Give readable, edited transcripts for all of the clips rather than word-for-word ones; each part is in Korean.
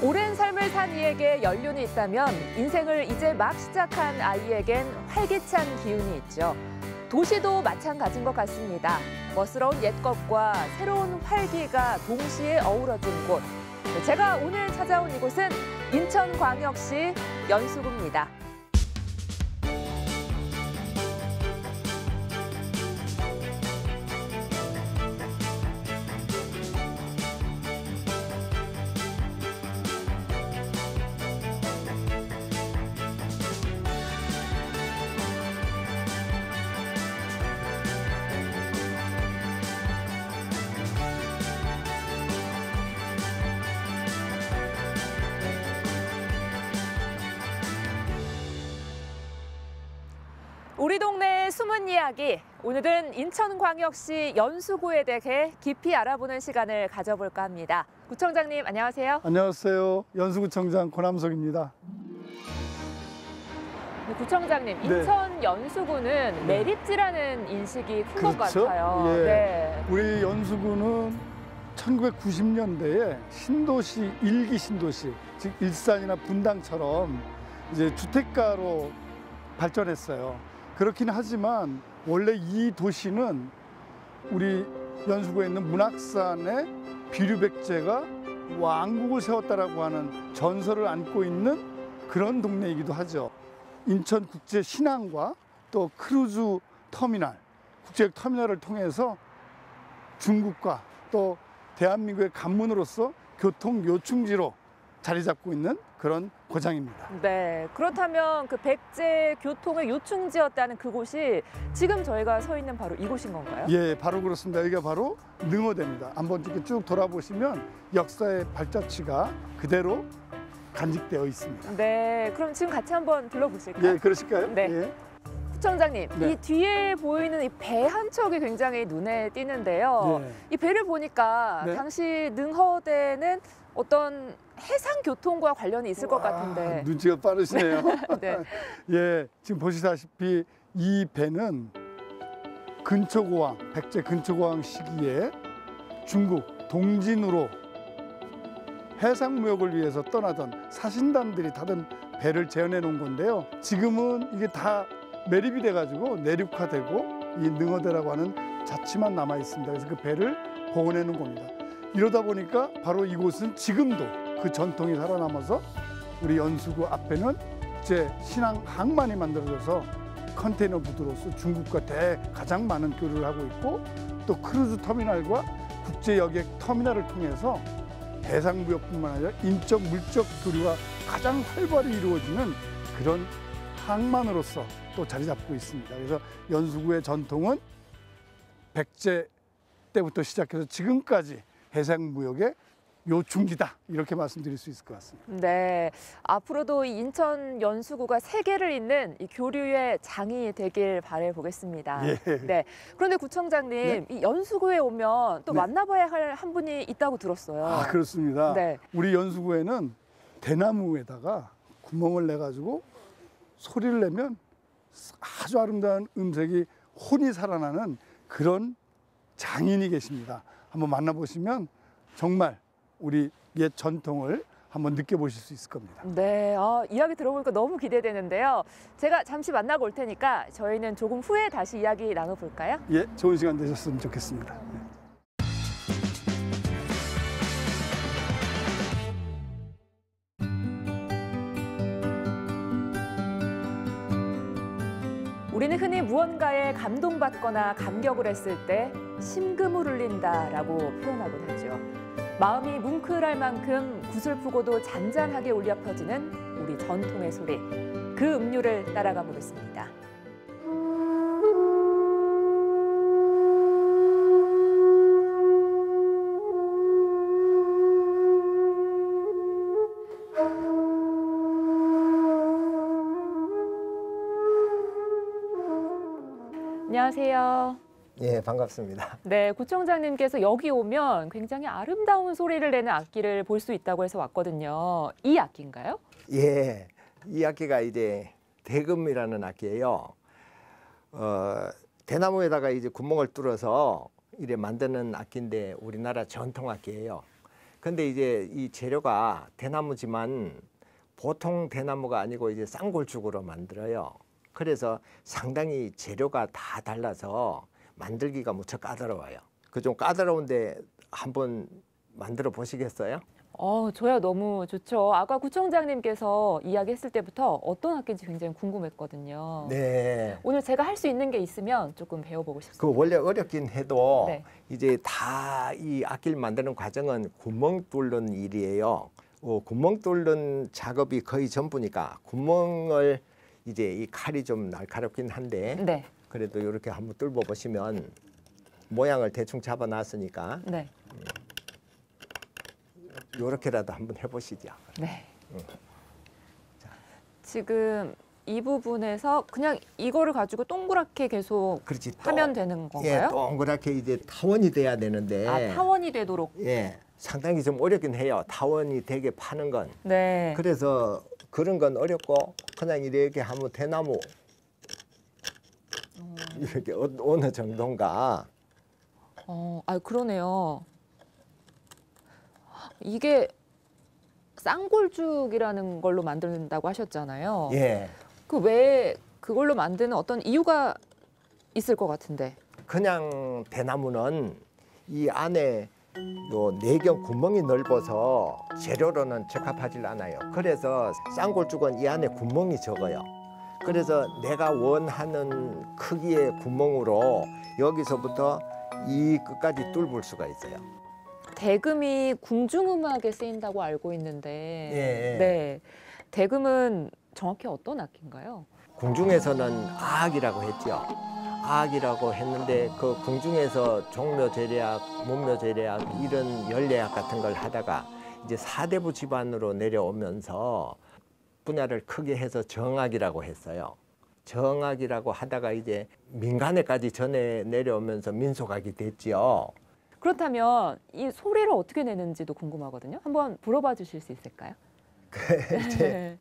오랜 삶을 산 이에게 연륜이 있다면 인생을 이제 막 시작한 아이에겐 활기찬 기운이 있죠. 도시도 마찬가지인 것 같습니다. 멋스러운 옛것과 새로운 활기가 동시에 어우러진 곳. 제가 오늘 찾아온 이곳은 인천광역시 연수구입니다. 우리 동네의 숨은 이야기, 오늘은 인천광역시 연수구에 대해 깊이 알아보는 시간을 가져볼까 합니다. 구청장님, 안녕하세요. 안녕하세요. 연수구청장 권함석입니다. 구청장님, 인천 연수구는 매립지라는 인식이 큰 것 그렇죠? 같아요. 예. 네. 우리 연수구는 1990년대에 신도시, 일기 신도시, 즉 일산이나 분당처럼 이제 주택가로 발전했어요. 그렇긴 하지만 원래 이 도시는 우리 연수구에 있는 문학산의 비류백제가 왕국을 세웠다라고 하는 전설을 안고 있는 그런 동네이기도 하죠. 인천국제신항과 또 크루즈 터미널, 국제 터미널을 통해서 중국과 또 대한민국의 관문으로서 교통 요충지로 자리 잡고 있는 그런 고장입니다. 네, 그렇다면 그 백제 교통의 요충지였다는 그곳이 지금 저희가 서 있는 바로 이곳인 건가요? 예, 바로 그렇습니다. 여기가 바로 능어대입니다. 한번 이렇게 쭉 돌아보시면 역사의 발자취가 그대로 간직되어 있습니다. 네, 그럼 지금 같이 한번 둘러보실까요? 예, 그러실까요? 네. 예. 구청장님, 네. 이 뒤에 보이는 이 배 한 척이 굉장히 눈에 띄는데요. 네. 이 배를 보니까 네. 당시 능허대는 어떤 해상 교통과 관련이 있을 것 같은데. 눈치가 빠르시네요. 네. 예, 지금 보시다시피 이 배는 근초고왕, 백제 근초고왕 시기에 중국 동진으로 해상무역을 위해서 떠나던 사신단들이 타던 배를 재현해 놓은 건데요. 지금은 이게 다 매립이 돼가지고 내륙화되고 이 능어대라고 하는 자취만 남아 있습니다. 그래서 그 배를 복원해 놓은 겁니다. 이러다 보니까 바로 이곳은 지금도 그 전통이 살아남아서 우리 연수구 앞에는 국제 신항 항만이 만들어져서 컨테이너 부두로서 중국과 가장 많은 교류를 하고 있고 또 크루즈 터미널과 국제 여객 터미널을 통해서 해상무역뿐만 아니라 인적 물적 교류가 가장 활발히 이루어지는 그런 항만으로서 또 자리 잡고 있습니다. 그래서 연수구의 전통은 백제 때부터 시작해서 지금까지 해상무역의 요충지다, 이렇게 말씀드릴 수 있을 것 같습니다. 네, 앞으로도 이 인천 연수구가 세계를 잇는 이 교류의 장이 되길 바라보겠습니다. 예. 네. 그런데 구청장님, 네? 이 연수구에 오면 또 네. 만나봐야 할 한 분이 있다고 들었어요. 아, 그렇습니다. 네. 우리 연수구에는 대나무에다가 구멍을 내가지고 소리를 내면 아주 아름다운 음색이 혼이 살아나는 그런 장인이 계십니다. 한번 만나보시면 정말 우리 옛 전통을 한번 느껴보실 수 있을 겁니다. 네, 이야기 들어보니까 너무 기대되는데요. 제가 잠시 만나고 올 테니까 저희는 조금 후에 다시 이야기 나눠볼까요? 예, 좋은 시간 되셨으면 좋겠습니다. 네. 우리는 흔히 무언가에 감동받거나 감격을 했을 때 심금을 울린다라고 표현하곤 하죠. 마음이 뭉클할 만큼 구슬프고도 잔잔하게 울려 퍼지는 우리 전통의 소리. 그 음료를 따라가 보겠습니다. 안녕하세요. 예, 반갑습니다. 네, 구청장님께서 여기 오면 굉장히 아름다운 소리를 내는 악기를 볼 수 있다고 해서 왔거든요. 이 악기인가요? 예, 이 악기가 이제 대금이라는 악기예요. 대나무에다가 이제 구멍을 뚫어서 이래 만드는 악기인데 우리나라 전통 악기예요. 근데 이제 이 재료가 대나무지만 보통 대나무가 아니고 이제 쌍골죽으로 만들어요. 그래서 상당히 재료가 다 달라서 만들기가 무척 까다로워요. 그 좀 까다로운데 한번 만들어 보시겠어요? 저야 너무 좋죠. 아까 구청장님께서 이야기했을 때부터 어떤 악기인지 굉장히 궁금했거든요. 네. 오늘 제가 할 수 있는 게 있으면 조금 배워보고 싶습니다. 그 원래 어렵긴 해도 네. 이제 다 이 악기를 만드는 과정은 구멍 뚫는 일이에요. 구멍 뚫는 작업이 거의 전부니까 구멍을 이제 이 칼이 좀 날카롭긴 한데 네. 그래도 이렇게 한번 뚫어 보시면 모양을 대충 잡아놨으니까 네. 이렇게라도 한번 해보시죠. 네. 지금 이 부분에서 그냥 이거를 가지고 동그랗게 계속 그렇지. 하면 되는 건가요? 예, 동그랗게 이제 타원이 돼야 되는데. 아, 타원이 되도록. 예, 상당히 좀 어렵긴 해요. 타원이 되게 파는 건. 네. 그래서 그런 건 어렵고 그냥 이렇게 하면 대나무 이렇게 어느 정도인가. 그러네요. 이게 쌍골죽이라는 걸로 만든다고 하셨잖아요. 예, 그 왜 그걸로 만드는 어떤 이유가 있을 것 같은데. 그냥 대나무는 이 안에 요 내경 구멍이 넓어서 재료로는 적합하지 않아요. 그래서 쌍골죽은 이 안에 구멍이 적어요. 그래서 내가 원하는 크기의 구멍으로 여기서부터 이 끝까지 뚫을 수가 있어요. 대금이 궁중음악에 쓰인다고 알고 있는데, 예. 네, 대금은 정확히 어떤 악기인가요? 궁중에서는 아악이라고 했죠. 아악이라고 했는데 그 궁중에서 종묘 제례악, 문묘 제례악 이런 연례악 같은 걸 하다가 이제 사대부 집안으로 내려오면서 분야를 크게 해서 정악이라고 했어요. 정악이라고 하다가 이제 민간에까지 전해 내려오면서 민속악이 됐죠. 그렇다면 이 소리를 어떻게 내는지도 궁금하거든요. 한번 불어봐 주실 수 있을까요? 이제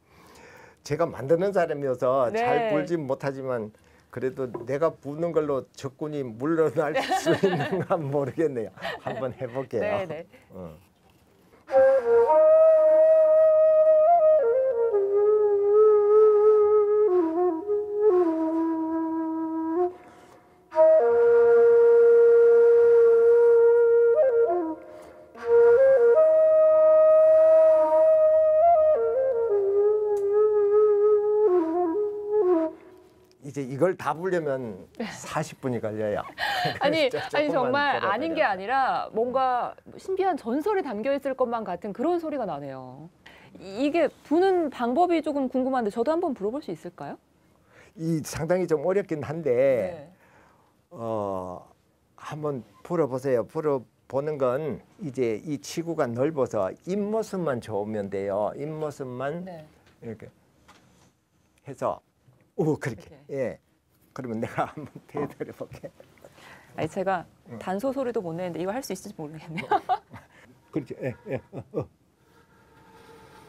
제가 만드는 사람이어서 네. 잘 불진 못하지만 그래도 내가 부는 걸로 적군이 물러날 수 있는가 모르겠네요. 한번 해볼게요. 네, 네. 이제 이걸 다 부르려면 40분이 걸려요. 아니 조금만 정말 불어봐요. 아닌 게 아니라 뭔가 신비한 전설이 담겨 있을 것만 같은 그런 소리가 나네요. 이게 부는 방법이 조금 궁금한데 저도 한번 불어볼 수 있을까요? 이 상당히 좀 어렵긴 한데 네. 한번 불어보세요. 불어보는 건 이제 이 치구가 넓어서 입모습만 좋으면 돼요. 입모습만 네. 이렇게 해서 오 그렇게 이렇게. 예. 그러면 내가 한번 대드려 볼게. 아니 제가 단소 소리도 못 내는데 이거 할 수 있을지 모르겠네요. 그렇지. 예.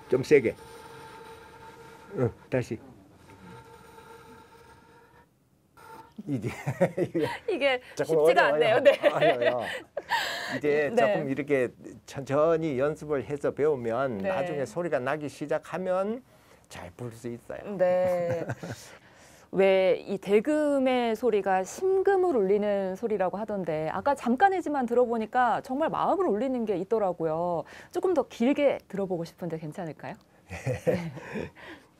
좀 세게. 다시. 이제 이게 조금 쉽지가 어려워요. 않네요. 네. 어려워요. 이제 네. 조금 이렇게 천천히 연습을 해서 배우면 네. 나중에 소리가 나기 시작하면 잘 부를 수 있어요. 네. 왜 이 대금의 소리가 심금을 울리는 소리라고 하던데 아까 잠깐이지만 들어보니까 정말 마음을 울리는 게 있더라고요. 조금 더 길게 들어보고 싶은데 괜찮을까요? 네.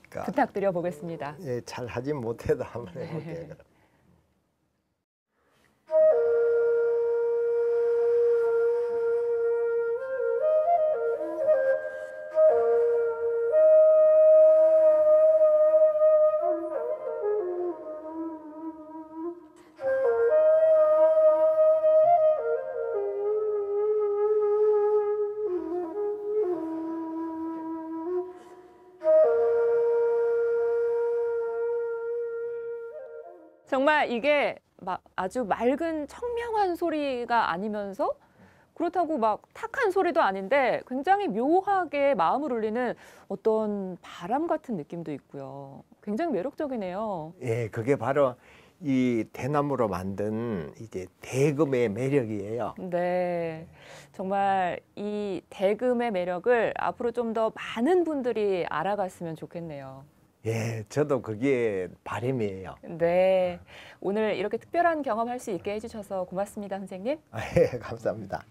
그러니까, 부탁드려 보겠습니다. 예, 잘 하진 못해도 한번 해볼게요. 네. 그럼. 정말 이게 막 아주 맑은 청명한 소리가 아니면서 그렇다고 막 탁한 소리도 아닌데 굉장히 묘하게 마음을 울리는 어떤 바람 같은 느낌도 있고요. 굉장히 매력적이네요. 예, 그게 바로 이 대나무로 만든 이제 대금의 매력이에요. 네, 정말 이 대금의 매력을 앞으로 좀 더 많은 분들이 알아갔으면 좋겠네요. 예, 저도 그게 바람이에요. 네, 오늘 이렇게 특별한 경험할 수 있게 해주셔서 고맙습니다, 선생님. 예, 감사합니다.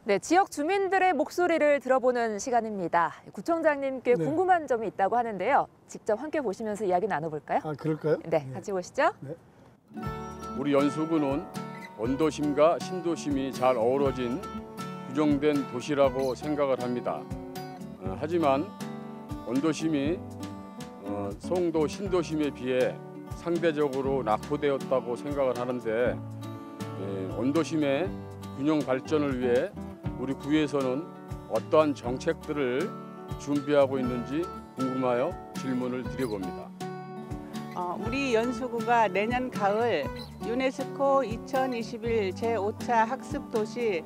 네, 지역 주민들의 목소리를 들어보는 시간입니다. 구청장님께 네. 궁금한 점이 있다고 하는데요. 직접 함께 보시면서 이야기 나눠볼까요? 아, 그럴까요? 네, 같이 보시죠. 우리 연수구는 원도심과 신도심이 잘 어우러진 규정된 도시라고 생각을 합니다. 하지만 원도심이 송도, 신도심에 비해 상대적으로 낙후되었다고 생각을 하는데 원도심의 균형 발전을 위해 우리 구에서는 어떠한 정책들을 준비하고 있는지 궁금하여 질문을 드려봅니다. 우리 연수구가 내년 가을 유네스코 2021 제5차 학습도시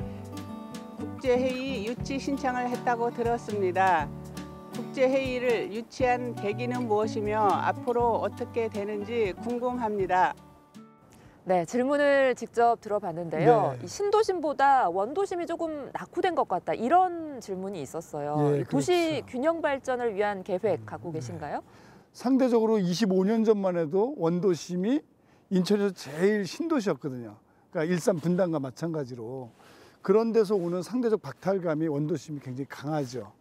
국제회의 유치 신청을 했다고 들었습니다. 국제회의를 유치한 계기는 무엇이며 앞으로 어떻게 되는지 궁금합니다. 네, 질문을 직접 들어봤는데요. 네. 이 신도심보다 원도심이 조금 낙후된 것 같다. 이런 질문이 있었어요. 예, 이 도시 그렇죠. 균형 발전을 위한 계획 갖고 계신가요? 상대적으로 25년 전만 해도 원도심이 인천에서 제일 신도시였거든요. 그러니까 일산 분당과 마찬가지로. 그런 데서 오는 상대적 박탈감이 원도심이 굉장히 강하죠.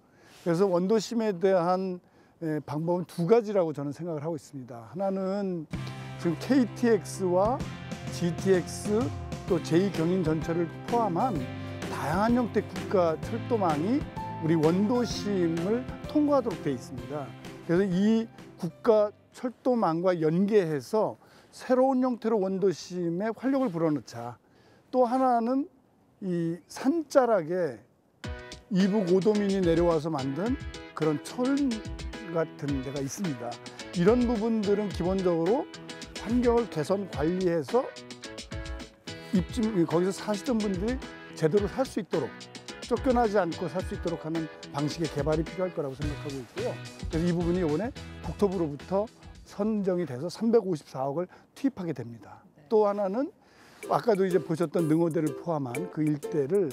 그래서 원도심에 대한 방법은 두 가지라고 저는 생각을 하고 있습니다. 하나는 지금 KTX와 GTX 또 제2경인 전철을 포함한 다양한 형태 국가 철도망이 우리 원도심을 통과하도록 되어 있습니다. 그래서 이 국가 철도망과 연계해서 새로운 형태로 원도심에 활력을 불어넣자. 또 하나는 이 산자락에 이북 오도민이 내려와서 만든 그런 철 같은 데가 있습니다. 이런 부분들은 기본적으로 환경을 개선 관리해서 거기서 사시던 분들이 제대로 살 수 있도록 쫓겨나지 않고 살 수 있도록 하는 방식의 개발이 필요할 거라고 생각하고 있고요. 그래서 이 부분이 이번에 국토부로부터 선정이 돼서 354억을 투입하게 됩니다. 또 하나는 아까도 이제 보셨던 능호대를 포함한 그 일대를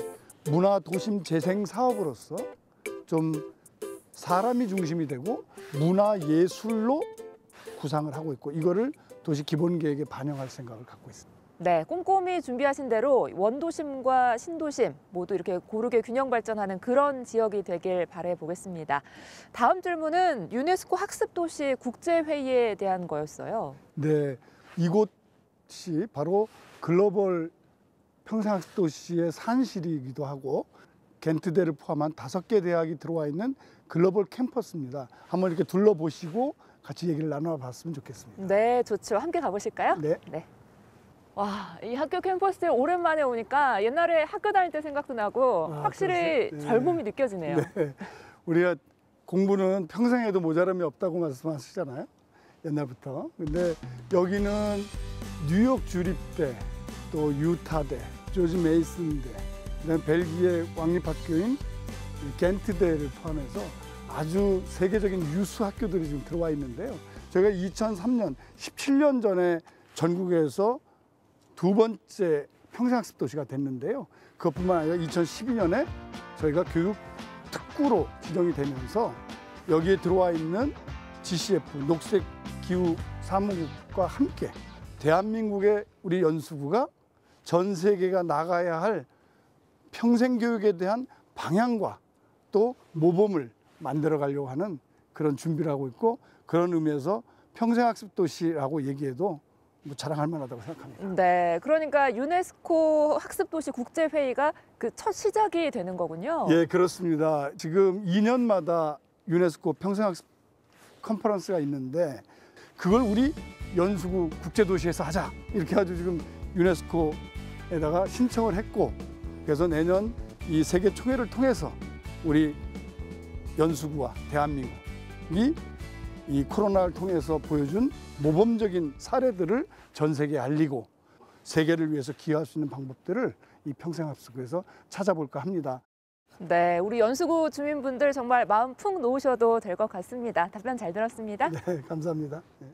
문화도심 재생 사업으로서 좀 사람이 중심이 되고 문화예술로 구상을 하고 있고 이거를 도시 기본계획에 반영할 생각을 갖고 있습니다. 네, 꼼꼼히 준비하신 대로 원도심과 신도심 모두 이렇게 고르게 균형 발전하는 그런 지역이 되길 바라보겠습니다. 다음 질문은 유네스코 학습도시 국제회의에 대한 거였어요. 네, 이곳이 바로 글로벌 평생학습도시의 산실이기도 하고 겐트대를 포함한 5개 대학이 들어와 있는 글로벌 캠퍼스입니다. 한번 이렇게 둘러보시고 같이 얘기를 나눠봤으면 좋겠습니다. 네, 좋죠. 함께 가보실까요? 네. 와, 이 학교 캠퍼스에 오랜만에 오니까 옛날에 학교 다닐 때 생각도 나고 확실히 그러세요? 네. 젊음이 느껴지네요. 네, 우리가 공부는 평생에도 모자람이 없다고 말씀하시잖아요. 옛날부터. 근데 여기는 뉴욕 주립대, 또 유타대, 조지 메이슨대, 그다음에 벨기에 왕립학교인 겐트대를 포함해서 아주 세계적인 유수 학교들이 지금 들어와 있는데요. 저희가 2003년, 17년 전에 전국에서 두 번째 평생학습 도시가 됐는데요. 그것뿐만 아니라 2012년에 저희가 교육 특구로 지정이 되면서 여기에 들어와 있는 GCF, 녹색 기후 사무국과 함께 대한민국의 우리 연수구가 전 세계가 나가야 할 평생교육에 대한 방향과 또 모범을 만들어 가려고 하는 그런 준비를 하고 있고 그런 의미에서 평생학습 도시라고 얘기해도 뭐 자랑할 만하다고 생각합니다. 네, 그러니까 유네스코 학습도시 국제회의가 그 첫 시작이 되는 거군요. 예, 그렇습니다. 지금 2년마다 유네스코 평생학습 컨퍼런스가 있는데 그걸 우리 연수구 국제도시에서 하자 이렇게 해가지고 지금 유네스코에다가 신청을 했고 그래서 내년 이 세계 총회를 통해서 우리 연수구와 대한민국이 이 코로나를 통해서 보여준 모범적인 사례들을 전 세계에 알리고 세계를 위해서 기여할 수 있는 방법들을 이 평생학습에서 찾아볼까 합니다. 네, 우리 연수구 주민분들 정말 마음 푹 놓으셔도 될 것 같습니다. 답변 잘 들었습니다. 네, 감사합니다. 네.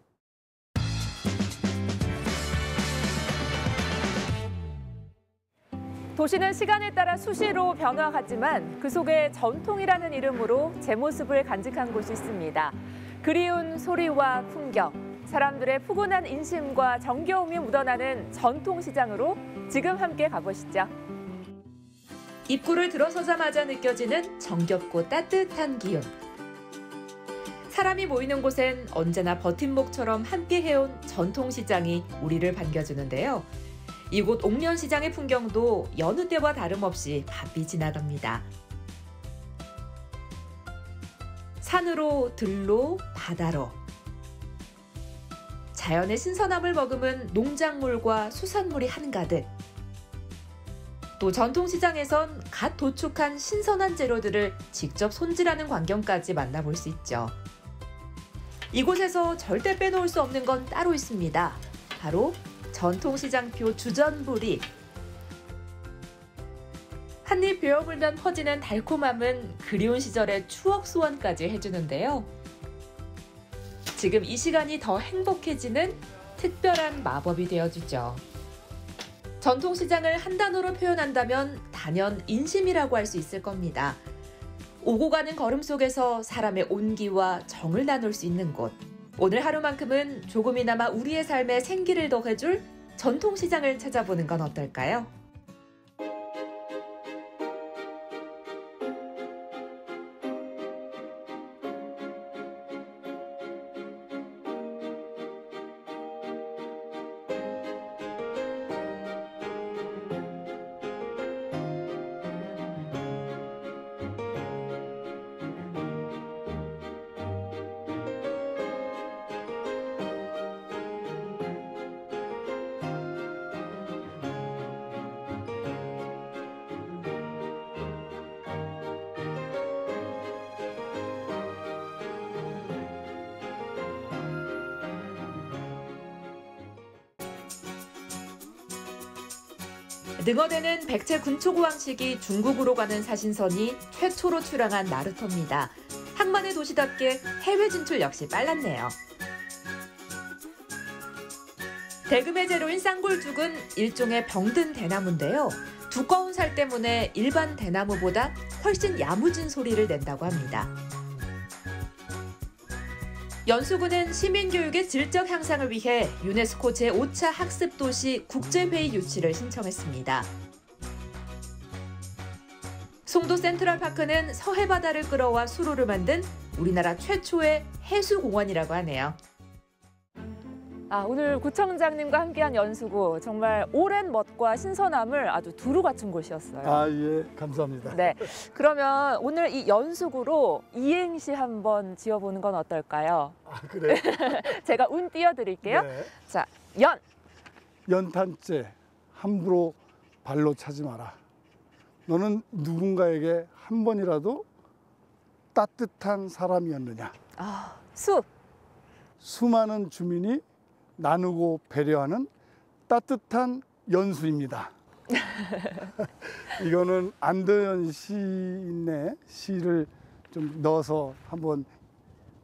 도시는 시간에 따라 수시로 변화하지만 그 속에 전통이라는 이름으로 제 모습을 간직한 곳이 있습니다. 그리운 소리와 풍경, 사람들의 푸근한 인심과 정겨움이 묻어나는 전통시장으로 지금 함께 가보시죠. 입구를 들어서자마자 느껴지는 정겹고 따뜻한 기운. 사람이 모이는 곳엔 언제나 버팀목처럼 함께 해온 전통시장이 우리를 반겨주는데요. 이곳 옥련시장의 풍경도 여느 때와 다름없이 바삐 지나갑니다. 산으로, 들로, 바다로. 자연의 신선함을 머금은 농작물과 수산물이 한가득. 또 전통시장에선 갓 도축한 신선한 재료들을 직접 손질하는 광경까지 만나볼 수 있죠. 이곳에서 절대 빼놓을 수 없는 건 따로 있습니다. 바로 전통시장표 주전부리. 한입 베어물면 퍼지는 달콤함은 그리운 시절의 추억 소환까지 해주는데요. 지금 이 시간이 더 행복해지는 특별한 마법이 되어주죠. 전통시장을 한 단어로 표현한다면 단연 인심이라고 할 수 있을 겁니다. 오고 가는 걸음 속에서 사람의 온기와 정을 나눌 수 있는 곳. 오늘 하루만큼은 조금이나마 우리의 삶에 생기를 더해줄 전통시장을 찾아보는 건 어떨까요? 능어대는 백제 군초고왕식이 중국으로 가는 사신선이 최초로 출항한 나루터입니다. 항만의 도시답게 해외 진출 역시 빨랐네요. 대금의 재료인 쌍골죽은 일종의 병든 대나무인데요. 두꺼운 살 때문에 일반 대나무보다 훨씬 야무진 소리를 낸다고 합니다. 연수구는 시민교육의 질적 향상을 위해 유네스코 제5차 학습도시 국제회의 유치를 신청했습니다. 송도 센트럴파크는 서해바다를 끌어와 수로를 만든 우리나라 최초의 해수공원이라고 하네요. 오늘 구청장님과 함께한 연수구 정말 오랜 멋과 신선함을 아주 두루 갖춘 곳이었어요. 예, 감사합니다. 네, 그러면 오늘 이 연수구로 이행시 한번 지어보는 건 어떨까요? 그래. 제가 운 띄워드릴게요. 네. 자, 연. 연탄재 함부로 발로 차지 마라. 너는 누군가에게 한 번이라도 따뜻한 사람이었느냐. 수. 수많은 주민이 나누고 배려하는 따뜻한 연수입니다. 이거는 안도현 시인의 시를 좀 넣어서 한번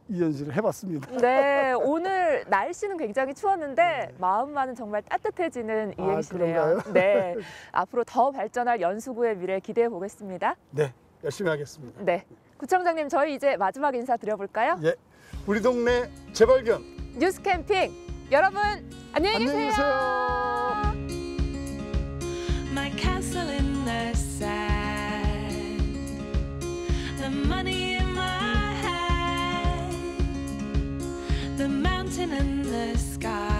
이연시를 해봤습니다. 네, 오늘 날씨는 굉장히 추웠는데 마음만은 정말 따뜻해지는 이행시네요. 그런가요? 네, 앞으로 더 발전할 연수구의 미래 기대해 보겠습니다. 네, 열심히 하겠습니다. 네, 구청장님 저희 이제 마지막 인사 드려볼까요? 예, 우리 동네 재발견 뉴스 캠핑 여러분 안녕히 계세요. My castle in the sand, the money in my hand, the mountain and the sky.